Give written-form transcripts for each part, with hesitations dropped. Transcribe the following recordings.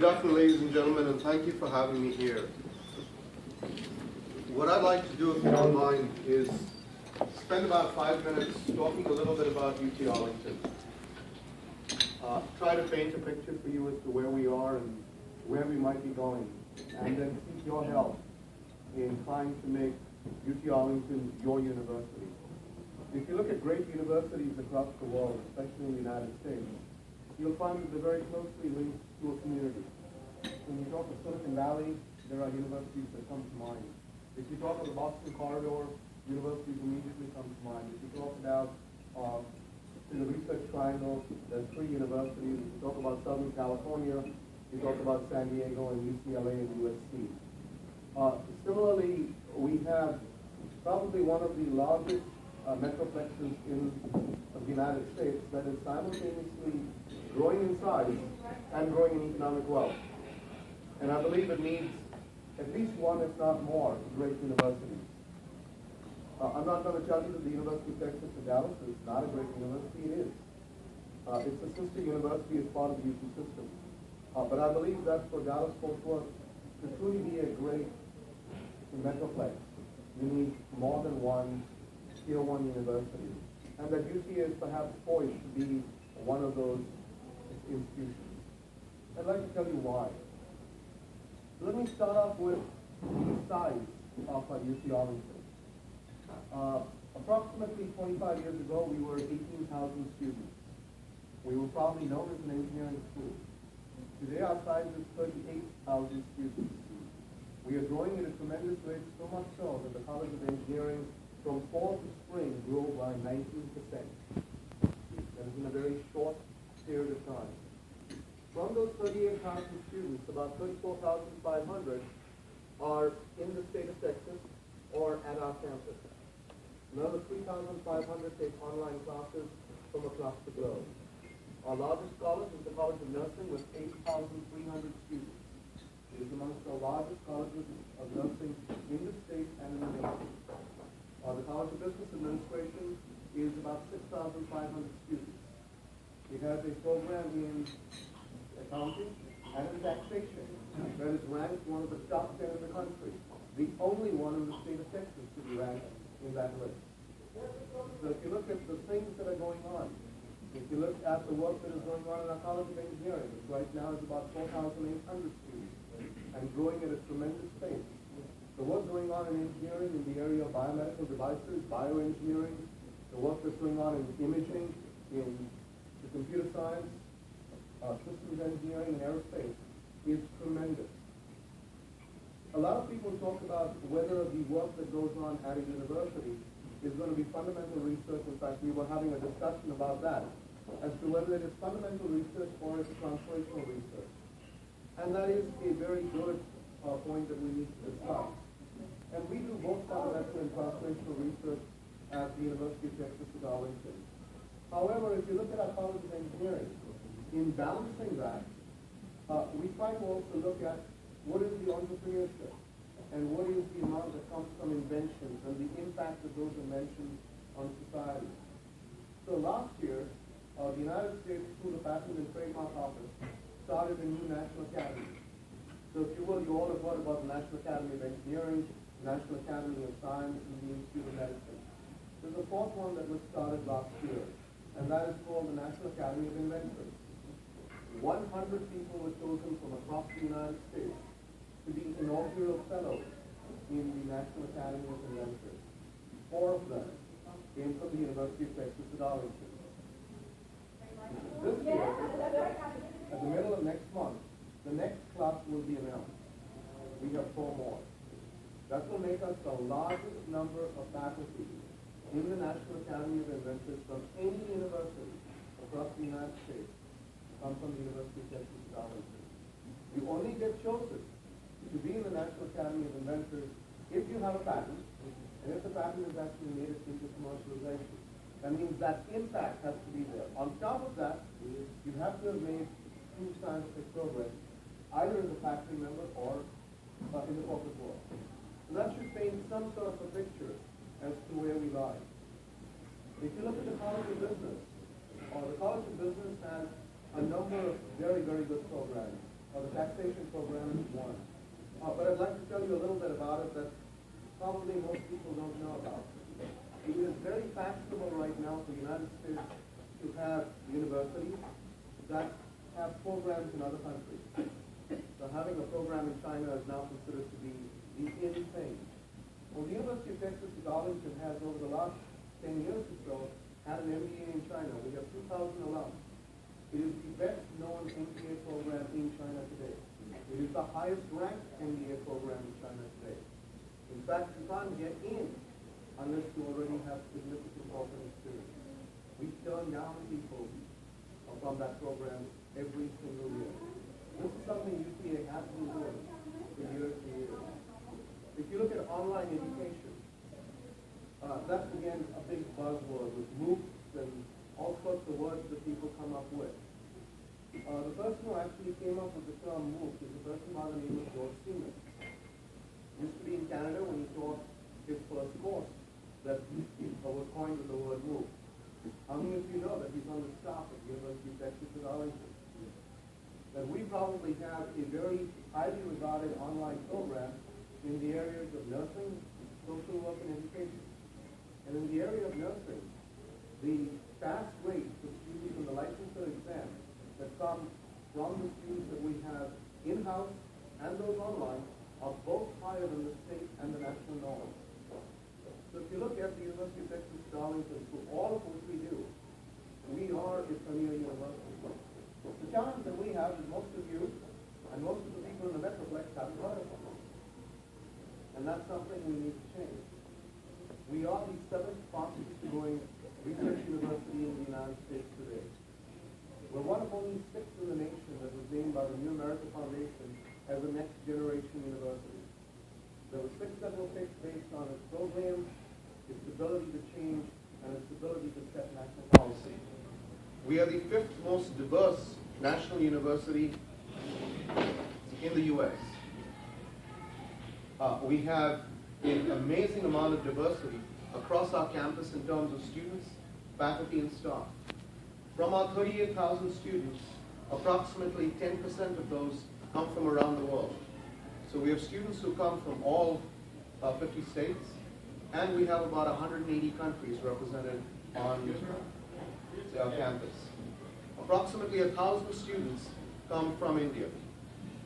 Good afternoon, ladies and gentlemen, and thank you for having me here. What I'd like to do, if you don't mind, is spend about 5 minutes talking a little bit about UT Arlington. Try to paint a picture for you as to where we are and where we might be going, and then seek your help in trying to make UT Arlington your university. If you look at great universities across the world, especially in the United States, you'll find that they're very closely linked to a community. When you talk of Silicon Valley, there are universities that come to mind. If you talk of the Boston Corridor, universities immediately come to mind. If you talk about the Research Triangle, there's 3 universities. If you talk about Southern California, you talk about San Diego and UCLA and USC. Similarly, we have probably one of the largest metroplexes in the United States that is simultaneously growing in size and growing in economic wealth. And I believe it needs at least one, if not more, great universities. I'm not going to tell you that the University of Texas at Dallas is not a great university. It is. It's a sister university as part of the UT system. But I believe that for Dallas-Fort Worth to truly be a great metroplex, you need more than one Tier 1 university. And that UT is perhaps poised to be one of those institutions. I'd like to tell you why. Let me start off with the size of UT Arlington. Approximately 25 years ago, we were 18,000 students. We were probably known as an engineering school. Today, our size is 38,000 students. We are growing at a tremendous rate, so much so that the College of Engineering from fall to spring grew by 19%. That is in a very short period of time. From those 38,000 students, about 34,500 are in the state of Texas or at our campus. Another 3,500 take online classes from across the globe. Our largest college is the College of Nursing with 8,300 students. It is amongst the largest colleges of nursing in the state and in the nation. The College of Business Administration is about 6,500 students. It has a program in accounting and in taxation that is ranked one of the top 10 in the country, the only one in the state of Texas to be ranked in that list. So if you look at the things that are going on, if you look at the work that is going on in our College of Engineering, which right now is about 4,800 students and growing at a tremendous pace. The work going on in engineering in the area of biomedical devices, bioengineering, the work that's going on in imaging, in the computer science, systems engineering, and aerospace is tremendous. A lot of people talk about whether the work that goes on at a university is going to be fundamental research. In fact, we were having a discussion about that, as to whether it is fundamental research or it's translational research. And that is a very good point that we need to discuss. And we do both fundamental and translational research at the University of Texas at Arlington. However, if you look at our College of Engineering, in balancing that, we try to also look at what is the entrepreneurship and what is the amount that comes from inventions and the impact of those inventions on society. So last year, the United States School of Patent and Trademark Office started a new national academy. So if you will, you all have heard about the National Academy of Engineering, National Academy of Science, and the Institute of Medicine. There's a fourth one that was started last year, and that is called the National Academy of Inventors. 100 people were chosen from across the United States to be inaugural fellows in the National Academy of Inventors. 4 of them came from the University of Texas at Arlington. This year, at the middle of next month, the next class will be announced. We have 4 more. That will make us the largest number of faculty in the National Academy of Inventors from any university across the United States come from the University of Texas at Arlington. You only get chosen to be in the National Academy of Inventors if you have a patent, and if the patent is actually made it into commercialization. That means that impact has to be there. On top of that, you have to have made true scientific progress, either as a faculty member or in the corporate world. So that should paint some sort of a picture as to where we lie. If you look at the College of Business, the College of Business has a number of very, very good programs. The taxation program is one. But I'd like to tell you a little bit about it that probably most people don't know about. It is very fashionable right now for the United States to have universities that have programs in other countries. So having a program in China is now considered to be the in thing. Well, the University of Texas at Arlington has, over the last 10 years or so, had an MBA in China. We have 2,000 alums. It is the best known MBA program in China today. It is the highest ranked MBA program in China today. In fact, you can't get in unless you already have significant corporate experience. We turn down people from that program every single year. This is something UTA has been doing for years and years. If you look at online education, that's again a big buzzword with MOOCs and all sorts of words that people come up with. The person who actually came up with the term MOOC is a person by the name of George Siemens. Used to be in Canada when he taught his first course that was coined with the word MOOC. How many of you know that he's on the staff at the University of Texas at Arlington? That we probably have a very highly regarded online program in the areas of nursing, social work, and education. And in the area of nursing, the pass rate for students in the licensure exam that come from the students that we have in-house and those online are both higher than the state and the national norms. So if you look at the University of Texas at Arlington, for all of what we do, we are a premier university. The challenge that we have is most of you and most of the people in the Metroplex haven't heard of us. And that's something we need to change. We are the 7th fastest growing research university in the United States today. We're one of only 6 in the nation that was named by the New America Foundation as a next generation university. There were 6 that were picked based on its programs, its ability to change, and its ability to set national policy. We are the 5th most diverse national university in the U.S. We have an amazing amount of diversity across our campus in terms of students, faculty, and staff. From our 38,000 students, approximately 10% of those come from around the world. So we have students who come from all 50 states, and we have about 180 countries represented on our campus. Approximately 1,000 students come from India,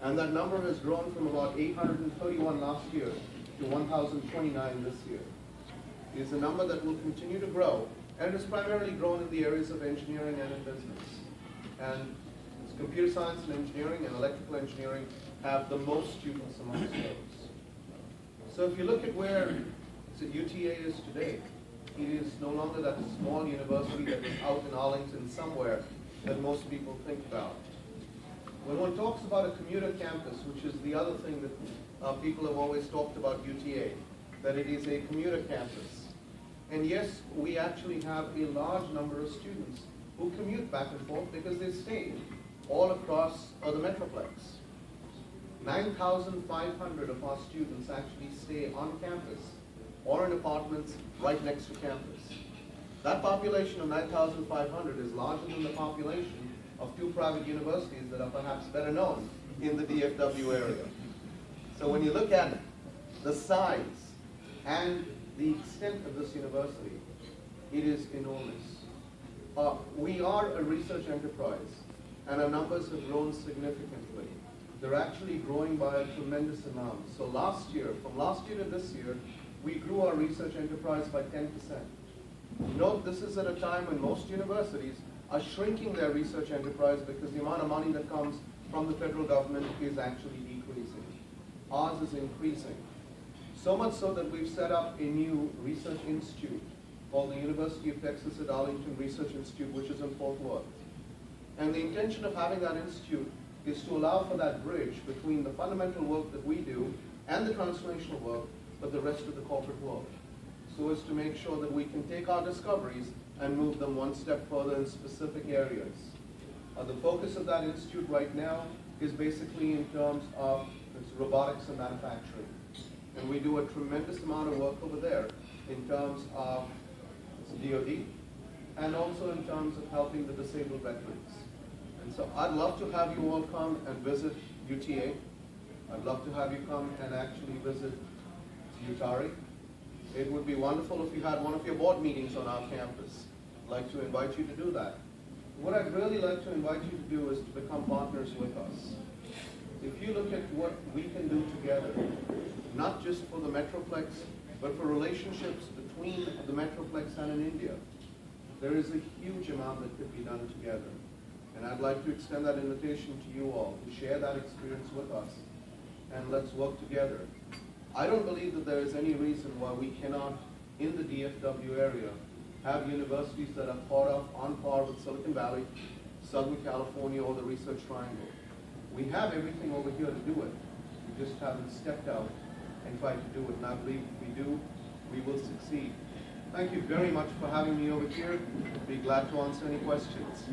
and that number has grown from about 831 last year to 1,029 this year. It is a number that will continue to grow, and it has primarily grown in the areas of engineering and in business. And computer science and engineering and electrical engineering have the most students amongst those. So if you look at where UTA is today, it is no longer that small university that is out in Arlington somewhere that most people think about. When one talks about a commuter campus, which is the other thing that people have always talked about UTA, that it is a commuter campus. And yes, we actually have a large number of students who commute back and forth because they stay all across the Metroplex. 9,500 of our students actually stay on campus or in apartments right next to campus. That population of 9,500 is larger than the population of 2 private universities that are perhaps better known in the DFW area. So when you look at the size and the extent of this university, it is enormous. We are a research enterprise, and our numbers have grown significantly. They're actually growing by a tremendous amount. So last year, from last year to this year, we grew our research enterprise by 10%. Note, this is at a time when most universities are shrinking their research enterprise because the amount of money that comes from the federal government is actually decreasing. Ours is increasing. So much so that we've set up a new research institute called the University of Texas at Arlington Research Institute, which is in Fort Worth. And the intention of having that institute is to allow for that bridge between the fundamental work that we do and the translational work, but the rest of the corporate world, so as to make sure that we can take our discoveries and move them one step further in specific areas. The focus of that institute right now is basically in terms of robotics and manufacturing. And we do a tremendous amount of work over there in terms of DoD and also in terms of helping the disabled veterans. And so I'd love to have you all come and visit UTA. I'd love to have you come and actually visit UTA. It would be wonderful if you had one of your board meetings on our campus. I'd like to invite you to do that. What I'd really like to invite you to do is to become partners with us. If you look at what we can do together, not just for the Metroplex, but for relationships between the Metroplex and in India, there is a huge amount that could be done together. And I'd like to extend that invitation to you all to share that experience with us, and let's work together. I don't believe that there is any reason why we cannot, in the DFW area, have universities that are on par with Silicon Valley, Southern California, or the Research Triangle. We have everything over here to do it. We just haven't stepped out and tried to do it. And I believe if we do, we will succeed. Thank you very much for having me over here. I'd be glad to answer any questions.